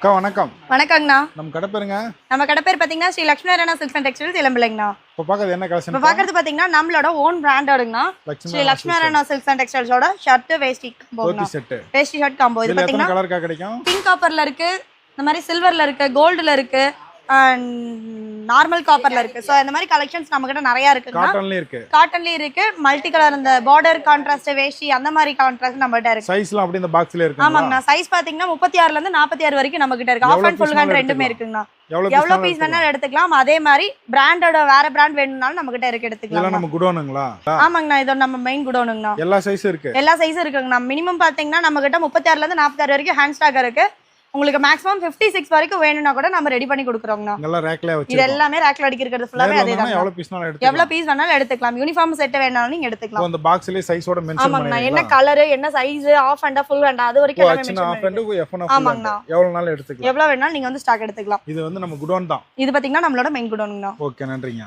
அக்கா வணக்கம். வணக்கங்கண்ணா. நம்ம கடை பேருங்க? நம்ம கடை பேர் பார்த்தீங்கன்னா Sri Lakshmi Narayana silks and textiles இளம்பிள்ளைங்கண்ணா. இப்போ பார்க்கறது என்ன கலெக்ஷன்? இப்போ பார்க்கறது பார்த்தீங்கன்னா நம்மளோட ஓன் பிராண்டோடுங்கண்ணா. ஸ்ரீ லட்சுமி நாராயணா சில்க்ஸ் அண்ட் டெக்ஸ்டைல்ஸோட shirt veshti combo set. Veshti shirt combo இது பார்த்தீங்கன்னா கலர்க்கா கிடைக்கும். பிங்க் காப்பர்ல இருக்கு, இந்த மாதிரி சில்வர்ல இருக்கு, கோல்டுல இருக்கு, நார்மல் காப்பர்ல இருக்கு. சோ இந்த மாதிரி கலெக்ஷன்ஸ் நம்ம கிட்ட நிறைய இருக்குங்க. காட்டன்லயே இருக்கு, மல்டி கலர் இந்த பார்டர் கான்ட்ராஸ்ட் வேஷ்டி அந்த மாதிரி கான்ட்ராஸ்ட் நம்ம கிட்ட இருக்கு. சைஸ்லாம் அப்படியே இந்த பாக்ஸ்ல இருக்கு. ஆமாங்கண்ணா. சைஸ் பாத்தீங்கன்னா 36ல இருந்து 46 வரைக்கும் நம்ம கிட்ட இருக்கு. ஆஃப் அண்ட் ஃபுல் ஹேண்ட் ரெண்டுமே இருக்குங்கண்ணா. எவ்வளவு பீஸ் வேணாலும் எடுத்துக்கலாம். அதே மாதிரி பிராண்டோட வேற பிராண்ட் வேணும்னாலும் நம்ம கிட்ட இருக்கு, எடுத்துக்கலாம். இதெல்லாம் நம்ம குடோனுங்களா? ஆமாங்கண்ணா, இது நம்ம மெயின் குடோனுங்கண்ணா. எல்லா சைஸும் இருக்கு. எல்லா சைஸும் இருக்குங்கண்ணா. மினிமம் பாத்தீங்கன்னா நம்ம கிட்ட 36ல இருந்து 46 வரைக்கும் ஹேண்ட் ஸ்டாக் இருக்கு. உங்களுக்கு மேக்ஸிமம் 56 வரைக்கும் வேணும்னா கூட நம்ம ரெடி பண்ணி கொடுக்குறோம்னா. இதெல்லாம் ரேக்ல வச்சு. இது எல்லாமே ரேக்ல அடிக்கிறது ஃபுல்லாவே அதேதான். எவ்வளவு பீஸ் வேணாலும் எடுத்துக்கலாம். யூனிஃபார்ம் செட் வேணாலும் நீங்க எடுத்துக்கலாம். அந்த பாக்ஸ்லயே சைஸோட மென்ஷன் பண்ணுவீங்களா? ஆமாங்க. என்ன கலர், என்ன size, half and full and அது வரைக்கும் எல்லாமே mention half and F and ஆமாங்கண்ணா. எவ்வளவு நாள் எடுத்துக்கலாம். எவ்வளவு வேணாலும் நீங்க வந்து ஸ்டாக் எடுத்துக்கலாம். இது வந்து நம்ம குடோன் தான். இது பாத்தீங்கன்னா நம்மளோட மெயின் குடோனுங்கண்ணா. ஓகே, நன்றிங்க.